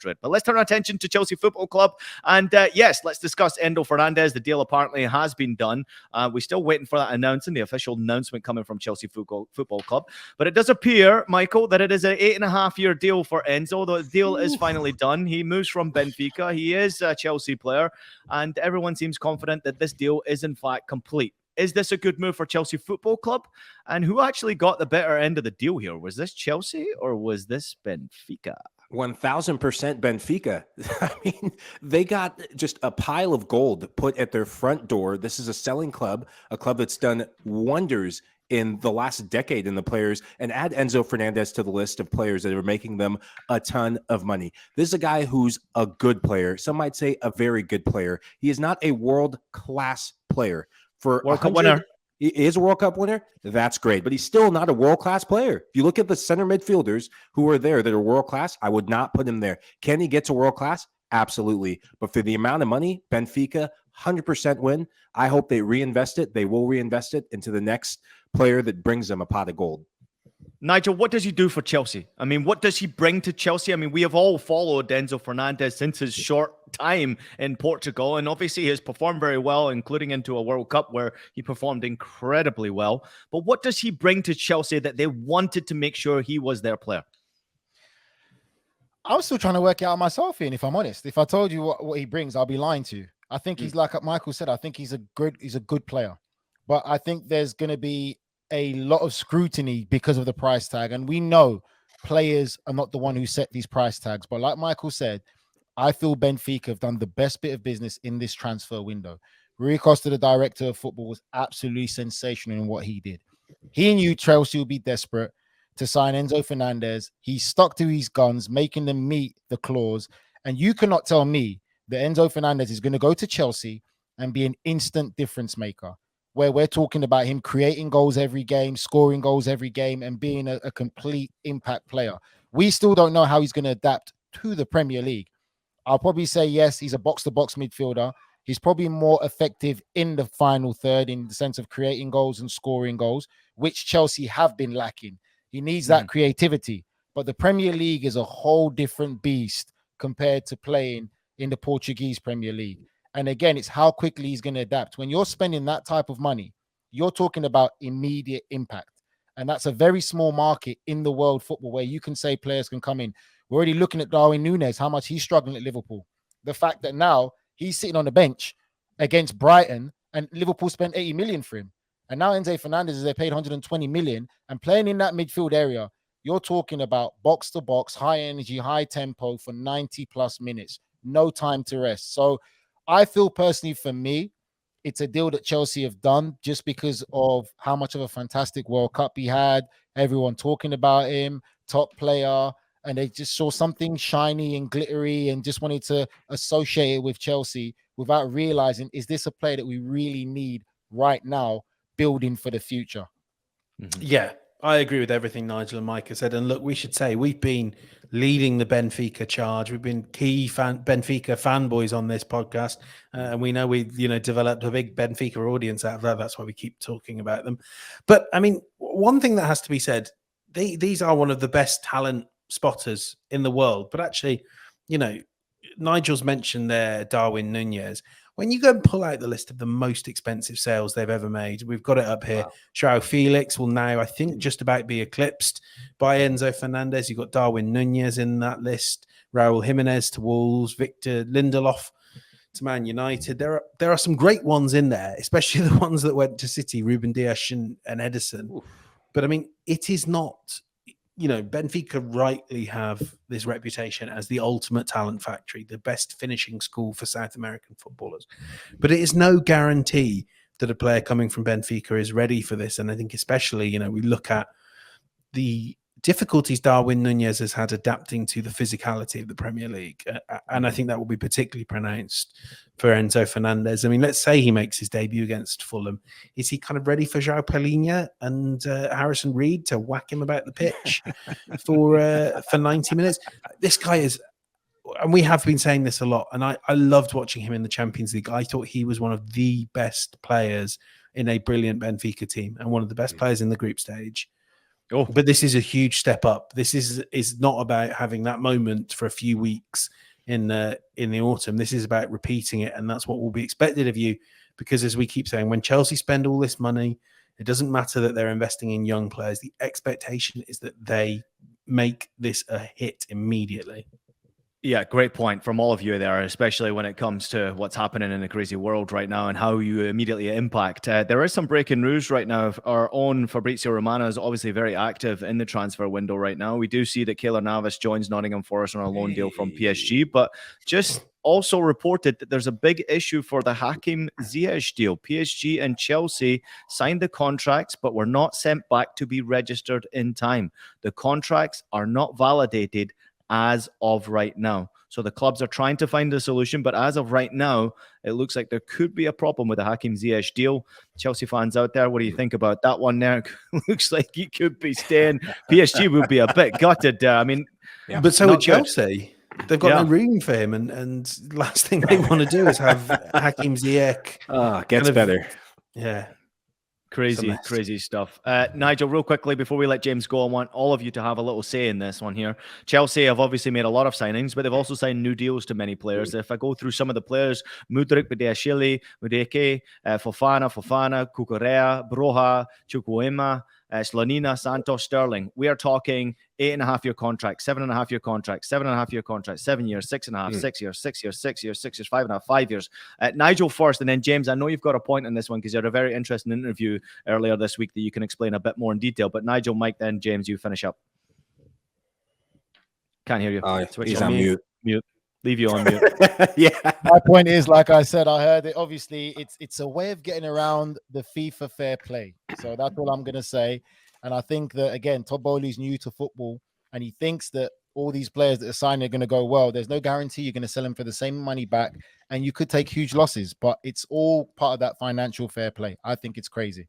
Madrid. But let's turn our attention to Chelsea Football Club. And yes, let's discuss Enzo Fernandez. The deal apparently has been done. We're still waiting for that announcement, the official announcement coming from Chelsea Football Club. But it does appear, Michael, that it is an 8.5-year deal for Enzo. The deal is finally done. He moves from Benfica. He is a Chelsea player, and everyone seems confident that this deal is in fact complete. Is this a good move for Chelsea Football Club? And who actually got the better end of the deal here? Was this Chelsea or was this Benfica? 1000% Benfica. I mean, they got just a pile of gold put at their front door. This is a selling club, a club that's done wonders in the last decade in the players, and add Enzo Fernandez to the list of players that are making them a ton of money. This is a guy who's a good player. Some might say a very good player. He is not a world-class player. For World Cup winner. He is a World Cup winner. That's great, but he's still not a world-class player. If you look at the center midfielders who are there that are world-class, I would not put him there. Can he get to world-class? Absolutely. But for the amount of money, Benfica, 100% win. I hope they reinvest it. They will reinvest it into the next player that brings them a pot of gold. Nigel, what does he do for Chelsea? I mean, what does he bring to Chelsea? I mean, we have all followed Enzo Fernandez since his short time in Portugal, and obviously he has performed very well, including into a World Cup where he performed incredibly well. But what does he bring to Chelsea that they wanted to make sure he was their player? I'm still trying to work it out myself, Ian, if I'm honest. If I told you what he brings, I'll be lying to you. I think he's like Michael said, I think he's a good player. But I think there's going to be a lot of scrutiny because of the price tag. And we know players are not the one who set these price tags. But like Michael said, I feel Benfica have done the best bit of business in this transfer window. Rui Costa, the director of football, was absolutely sensational in what he did. He knew Chelsea would be desperate to sign Enzo Fernandez. He stuck to his guns, making them meet the clause. And you cannot tell me that Enzo Fernandez is going to go to Chelsea and be an instant difference maker, where we're talking about him creating goals every game, scoring goals every game, and being a complete impact player. We still don't know how he's going to adapt to the Premier League. I'll probably say, yes, he's a box-to-box midfielder. He's probably more effective in the final third in the sense of creating goals and scoring goals, which Chelsea have been lacking. He needs that creativity. But the Premier League is a whole different beast compared to playing in the Portuguese Premier League. And again, it's how quickly he's going to adapt. When you're spending that type of money, you're talking about immediate impact. And that's a very small market in the world football where you can say players can come in. We're already looking at Darwin Núñez, how much he's struggling at Liverpool. The fact that now he's sitting on the bench against Brighton and Liverpool spent 80 million for him. And now Enzo Fernandez, they paid 120 million and playing in that midfield area, you're talking about box to box, high energy, high tempo for 90 plus minutes, no time to rest. So I feel personally for me, it's a deal that Chelsea have done just because of how much of a fantastic World Cup he had, everyone talking about him, top player, and they just saw something shiny and glittery and just wanted to associate it with Chelsea without realizing, is this a player that we really need right now, building for the future? Yeah, I agree with everything Nigel and Mike have said. And look, we should say we've been leading the Benfica charge. We've been key Benfica fanboys on this podcast. And we know we've, developed a big Benfica audience out of that. That's why we keep talking about them. But I mean, one thing that has to be said, these are one of the best talent spotters in the world. But actually, Nigel's mentioned there Darwin Núñez. When you go and pull out the list of the most expensive sales they've ever made, we've got it up here. Wow. João Felix will now, I think, just about be eclipsed by Enzo Fernandez. You've got Darwin Núñez in that list, Raúl Jiménez to Wolves, Victor Lindelof to Man United. There are some great ones in there, especially the ones that went to City, Ruben Dias and Ederson. Oof. But I mean, it is not... Benfica rightly have this reputation as the ultimate talent factory, the best finishing school for South American footballers. But it is no guarantee that a player coming from Benfica is ready for this. And I think especially, we look at the difficulties Darwin Núñez has had adapting to the physicality of the Premier League. And I think that will be particularly pronounced for Enzo Fernandez. I mean, let's say he makes his debut against Fulham. Is he kind of ready for João Palhinha and Harrison Reed to whack him about the pitch for 90 minutes? This guy is, and we have been saying this a lot, and I loved watching him in the Champions League. I thought he was one of the best players in a brilliant Benfica team and one of the best players in the group stage. Oh, But this is a huge step up. This is not about having that moment for a few weeks in the autumn. This is about repeating it, and that's what will be expected of you. Because as we keep saying, when Chelsea spend all this money, it doesn't matter that they're investing in young players. The expectation is that they make this a hit immediately. yeah, great point from all of you there, especially when it comes to what's happening in the crazy world right now and how you immediately impact. There is some breaking news right now. Our own Fabrizio Romano is obviously very active in the transfer window right now. We do see that Keylor Navas joins Nottingham Forest on a loan deal from PSG, but just also reported that there's a big issue for the Hakim Ziyech deal. PSG and Chelsea signed the contracts, but were not sent back to be registered in time. The contracts are not validated as of right now. So the clubs are trying to find a solution, but as of right now, it looks like there could be a problem with the Hakim Ziyech deal. Chelsea fans out there, what do you think about that one there? Looks like he could be staying. PSG would be a bit gutted. I mean, but so not would Chelsea. They've got no room for him, and last thing they want to do is have Hakim Ziyech. Gets better. Yeah. Crazy stuff. Nigel, real quickly before we let James go, I want all of you to have a little say in this one here. Chelsea have obviously made a lot of signings, but they've also signed new deals to many players. If I go through some of the players, Mudryk, Badiashile, Mudeke, Fofana, Kukurea, Broha, Chukwuemeka, Slonina, Santos, Sterling. We are talking 8.5-year contracts, 7.5-year contracts, 7.5-year contracts, 7 years, 6.5, 6 years, 6 years, 6 years, 6 years, 5.5, 5 years. Nigel first, and then James. I know you've got a point on this one because you had a very interesting interview earlier this week that you can explain a bit more in detail. But Nigel, Mike, then James, you finish up. Can't hear you. He's on mute. Leave you on mute. Yeah. My point is, like I said, I heard it. Obviously, it's a way of getting around the FIFA fair play. So that's all I'm gonna say. And I think that again, Todd Bowley's new to football, and he thinks that all these players that are signed are going to go well. There's no guarantee you're going to sell them for the same money back, and you could take huge losses. But it's all part of that financial fair play. I think it's crazy.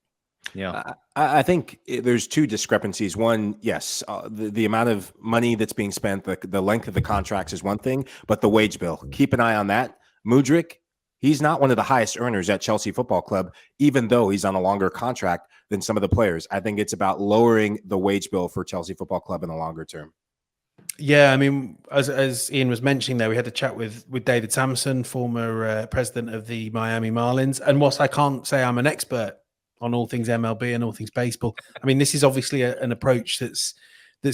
Yeah, I think there's two discrepancies. One, yes, the amount of money that's being spent, the length of the contracts is one thing, but the wage bill, keep an eye on that. Mudryk, he's not one of the highest earners at Chelsea Football Club, even though he's on a longer contract than some of the players. I think it's about lowering the wage bill for Chelsea Football Club in the longer term. Yeah, I mean, as Ian was mentioning there, we had a chat with David Sampson, former president of the Miami Marlins. And whilst I can't say I'm an expert on all things MLB and all things baseball, I mean, this is obviously an approach that's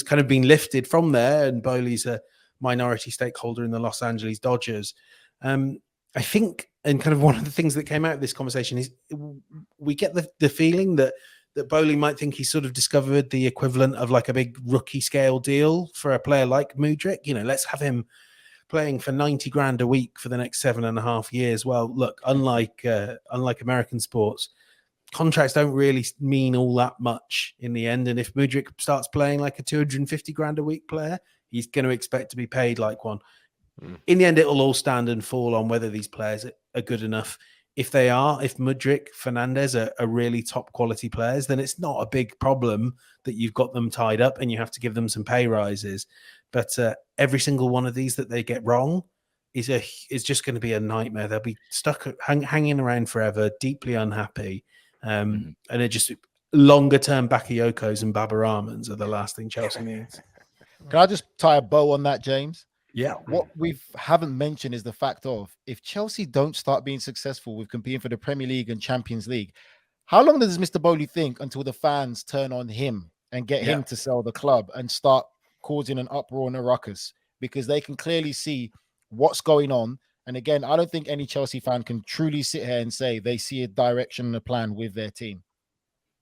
kind of been lifted from there. And Bowley's a minority stakeholder in the Los Angeles Dodgers. I think, and kind of one of the things that came out of this conversation is we get the feeling that Bowley might think he's sort of discovered the equivalent of like a big rookie scale deal for a player like Mudryk. You know, let's have him playing for 90 grand a week for the next 7.5 years. Well, look, unlike American sports, contracts don't really mean all that much in the end. And if Mudryk starts playing like a 250 grand a week player, he's going to expect to be paid like one. In the end, it'll all stand and fall on whether these players are good enough. If Mudryk, Fernandez are really top quality players, then it's not a big problem that you've got them tied up and you have to give them some pay rises. But every single one of these that they get wrong is just going to be a nightmare. They'll be stuck hanging around forever, deeply unhappy. And it just longer term Bakayokos and Babaramans are the last thing Chelsea needs. Can I just tie a bow on that, James? Yeah. What we haven't mentioned is the fact of if Chelsea don't start being successful with competing for the Premier League and Champions League, how long does Mr. Bowley think until the fans turn on him and get him to sell the club and start causing an uproar and a ruckus? Because they can clearly see what's going on. And again, I don't think any Chelsea fan can truly sit here and say they see a direction and a plan with their team.